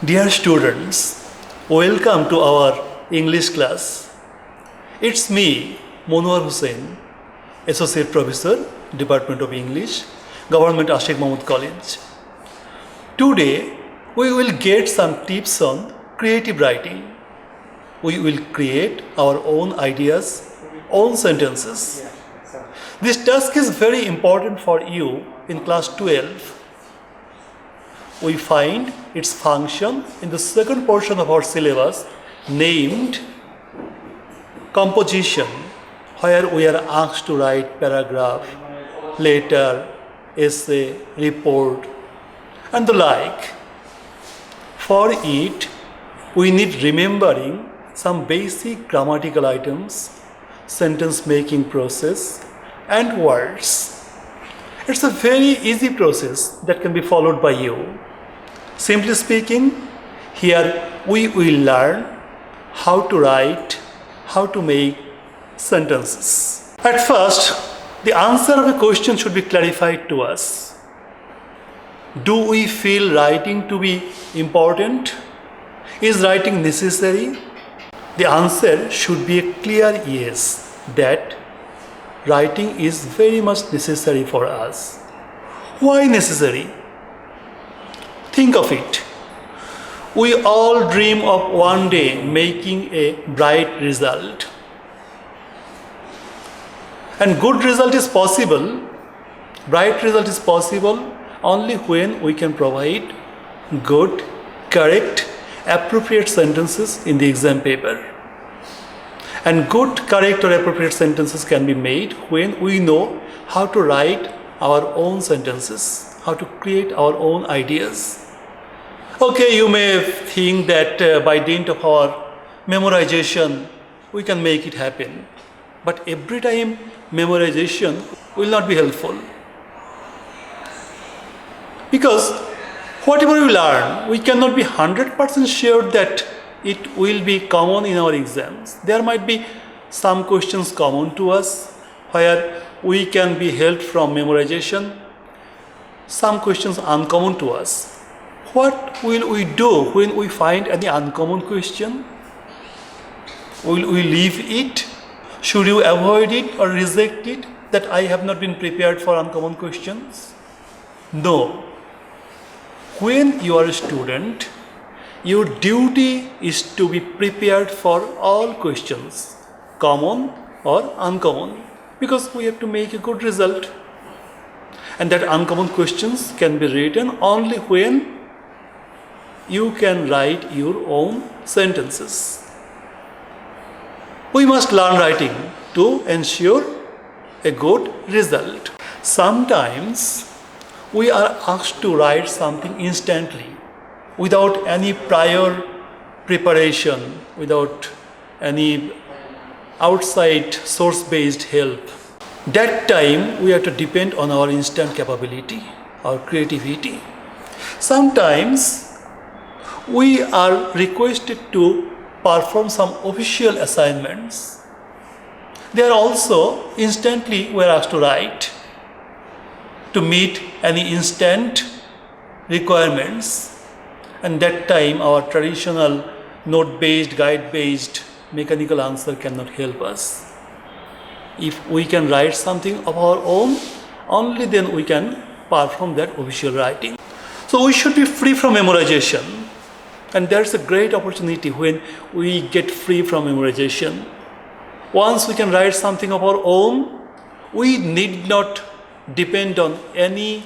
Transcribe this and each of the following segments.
Dear students, welcome to our English class. It's me, Monwar Hussain, Associate Professor, Department of English, Government Ashik Mahmud College. Today, we will get some tips on creative writing. We will create our own ideas, own sentences. This task is very important for you in class 12. We find its function in the second portion of our syllabus named composition, where we are asked to write paragraph, letter, essay, report, and the like. For it, we need remembering some basic grammatical items, sentence making process, and words. It's a very easy process that can be followed by you. Simply speaking, here we will learn how to write, how to make sentences. At first, the answer of a question should be clarified to us. Do we feel writing to be important? Is writing necessary? The answer should be a clear yes, that writing is very much necessary for us. Why necessary? Think of it. We all dream of one day making a bright result. And good result is possible, bright result is possible only when we can provide good, correct, appropriate sentences in the exam paper. And good, correct or appropriate sentences can be made when we know how to write our own sentences, how to create our own ideas. Okay, you may think that by dint of our memorization, we can make it happen. But every time memorization will not be helpful. Because whatever we learn, we cannot be 100% sure that it will be common in our exams. There might be some questions common to us where we can be helped from memorization, some questions uncommon to us. What will we do when we find any uncommon question? Will we leave it? Should you avoid it or reject it that I have not been prepared for uncommon questions? No. When you are a student, your duty is to be prepared for all questions, common or uncommon, because we have to make a good result. And that uncommon questions can be written only when you can write your own sentences. We must learn writing to ensure a good result. Sometimes we are asked to write something instantly without any prior preparation, without any outside source-based help. That time we have to depend on our instant capability, our creativity. Sometimes we are requested to perform some official assignments. They are also instantly we are asked to write to meet any instant requirements, and that time our traditional note-based, guide-based mechanical answer cannot help us. If we can write something of our own, only then we can perform that official writing. So we should be free from memorization. And there's a great opportunity when we get free from memorization. Once we can write something of our own, we need not depend on any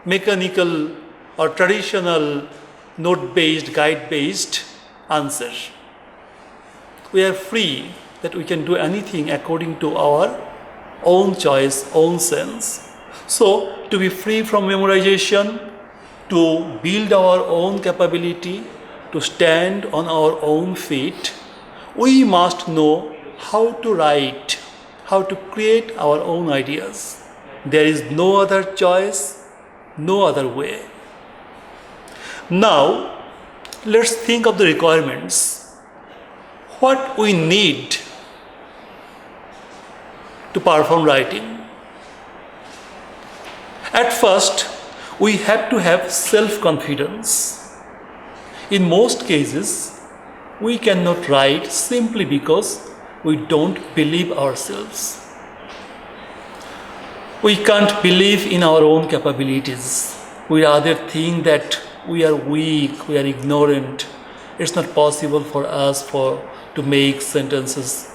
mechanical or traditional note-based, guide-based answer. We are free that we can do anything according to our own choice, own sense. So, to be free from memorization, to build our own capability, to stand on our own feet, we must know how to write, how to create our own ideas. There is no other choice, no other way. Now, let's think of the requirements. What we need to perform writing. At first, we have to have self-confidence. In most cases, we cannot write simply because we don't believe ourselves. We can't believe in our own capabilities. We rather think that we are weak, we are ignorant. It's not possible for us to make sentences.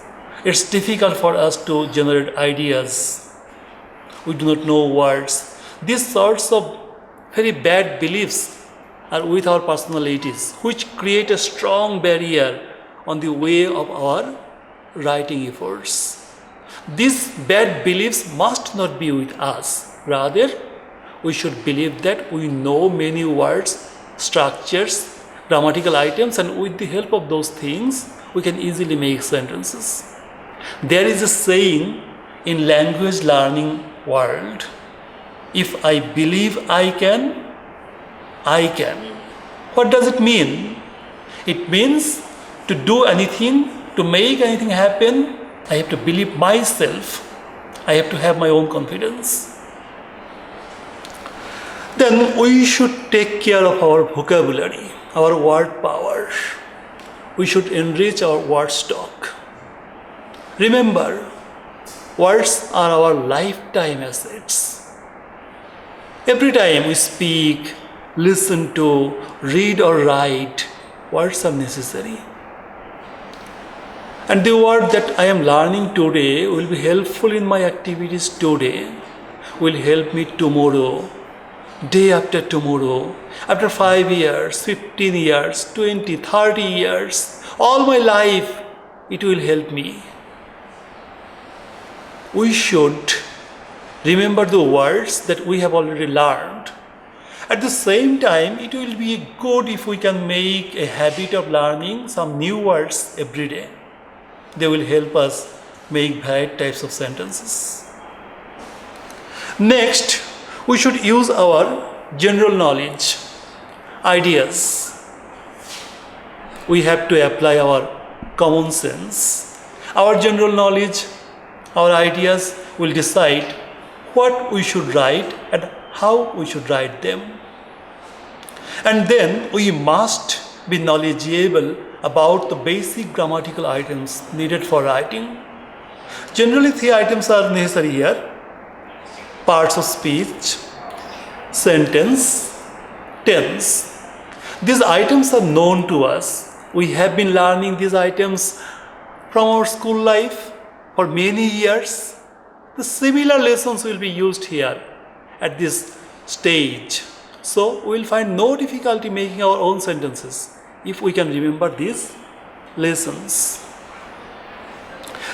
It's difficult for us to generate ideas. We do not know words. These sorts of very bad beliefs are with our personalities, which create a strong barrier on the way of our writing efforts. These bad beliefs must not be with us. Rather, we should believe that we know many words, structures, grammatical items, and with the help of those things, we can easily make sentences. There is a saying in language learning world, if I believe I can, I can. What does it mean? It means to do anything, to make anything happen, I have to believe myself. I have to have my own confidence. Then we should take care of our vocabulary, our word power. We should enrich our word stock. Remember, words are our lifetime assets. Every time we speak, listen to, read or write, words are necessary. And the word that I am learning today will be helpful in my activities today, will help me tomorrow, day after tomorrow, after 5 years, 15 years, 20, 30 years, all my life, it will help me. We should remember the words that we have already learned. At the same time, it will be good if we can make a habit of learning some new words every day. They will help us make varied types of sentences. Next, we should use our general knowledge, ideas. We have to apply our common sense. Our general knowledge, our ideas will decide what we should write and how we should write them. And then we must be knowledgeable about the basic grammatical items needed for writing. Generally, 3 items are necessary here: parts of speech, sentence, tense. These items are known to us. We have been learning these items from our school life for many years. The similar lessons will be used here at this stage. So we will find no difficulty making our own sentences if we can remember these lessons.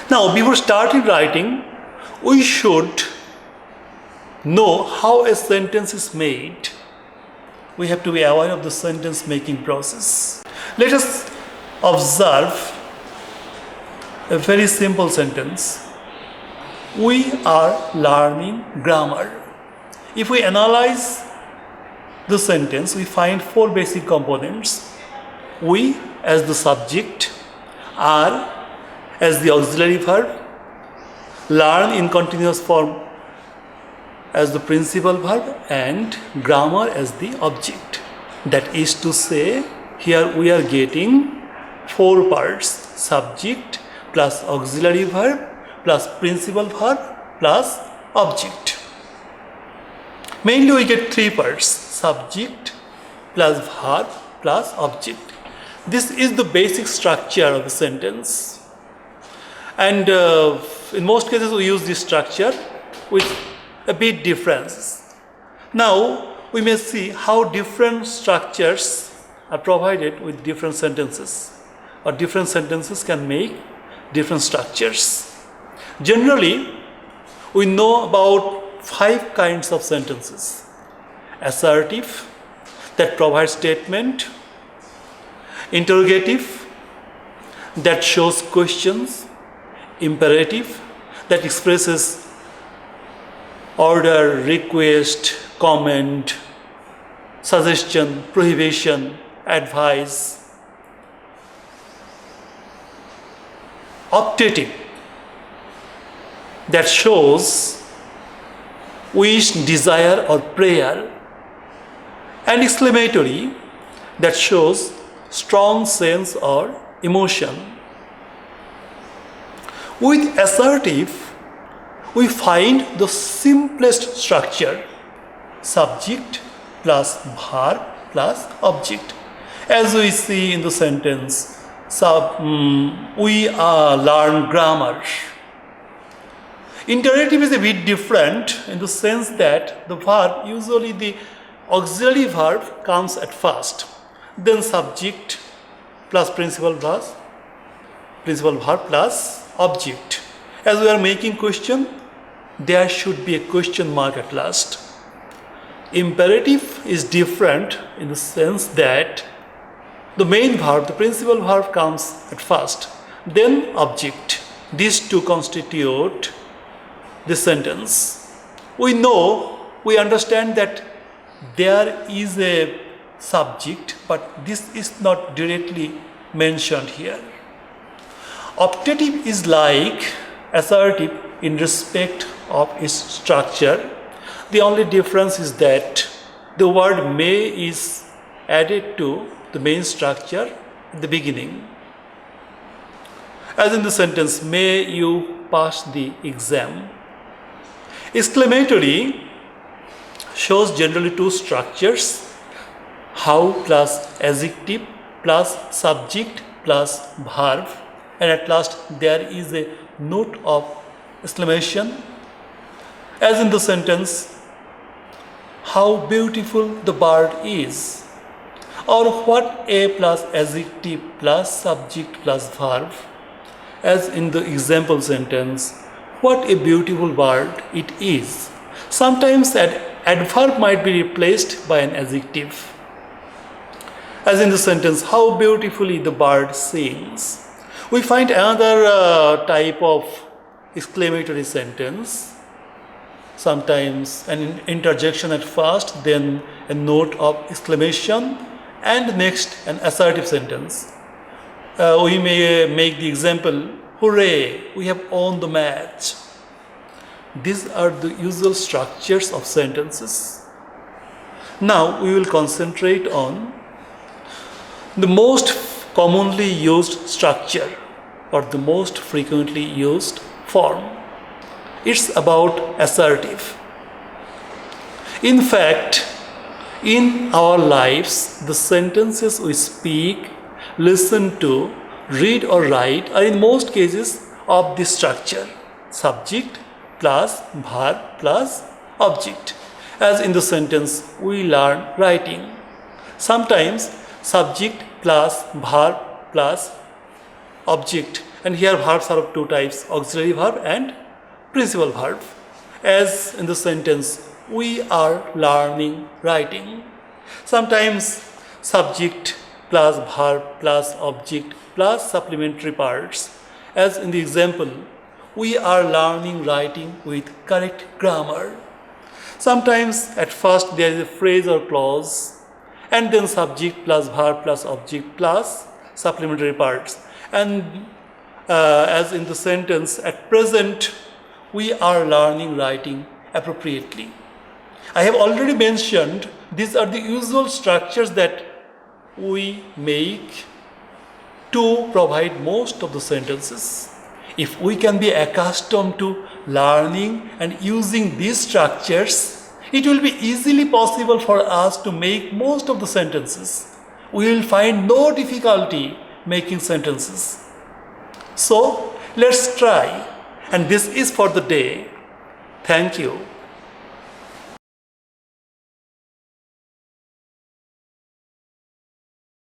Now, before starting writing, we should know how a sentence is made. We have to be aware of the sentence making process. Let us observe a very simple sentence. We are learning grammar. If we analyze the sentence, we find 4 basic components. We as the subject, are as the auxiliary verb, learn in continuous form as the principal verb, and grammar as the object. That is to say, here we are getting 4 parts: subject plus auxiliary verb plus principal verb plus object. Mainly we get 3 parts: subject plus verb plus object. This is the basic structure of a sentence, and in most cases we use this structure with a bit differences. Now we may see how different structures are provided with different sentences, or different sentences can make different structures. Generally, we know about 5 kinds of sentences: assertive, that provides statement; interrogative, that shows questions; imperative, that expresses order, request, comment, suggestion, prohibition, advice; optative, that shows wish, desire or prayer; and exclamatory, that shows strong sense or emotion. With assertive, we find the simplest structure: subject plus verb plus object. As we see in the sentence, we learn grammar. Interrogative is a bit different in the sense that the verb, usually the auxiliary verb, comes at first, then subject plus principal verb plus object. As we are making question, there should be a question mark at last. Imperative is different in the sense that the main verb, the principal verb, comes at first, then object. These two constitute the sentence. We understand that there is a subject, but this is not directly mentioned here. Optative is like assertive in respect of its structure. The only difference is that the word may is added to the main structure at the beginning. As in the sentence, may you pass the exam. Exclamatory shows generally two structures: how plus adjective plus subject plus verb, and at last there is a note of exclamation. As in the sentence, how beautiful the bird is, or what a plus adjective plus subject plus verb. As in the example sentence, what a beautiful bird it is. Sometimes an adverb might be replaced by an adjective. As in the sentence, how beautifully the bird sings. We find another type of exclamatory sentence. Sometimes an interjection at first, then a note of exclamation, and next an assertive sentence. We may make the example, hooray, we have won the match. These are the usual structures of sentences. Now we will concentrate on the most commonly used structure or the most frequently used form. It's about assertive. In fact, in our lives, the sentences we speak, listen to, read or write are in most cases of this structure: subject plus verb plus object. As in the sentence, we learn writing. Sometimes subject plus verb plus object, and here verbs are of two types: auxiliary verb and principal verb. As in the sentence, we are learning writing. Sometimes subject plus verb plus object plus supplementary parts. As in the example, we are learning writing with correct grammar. Sometimes at first there is a phrase or clause, and then subject plus verb plus object plus supplementary parts. And as in the sentence, at present we are learning writing appropriately. I have already mentioned these are the usual structures that we make to provide most of the sentences. If we can be accustomed to learning and using these structures, it will be easily possible for us to make most of the sentences. We will find no difficulty making sentences. So let's try, and this is for the day. Thank you.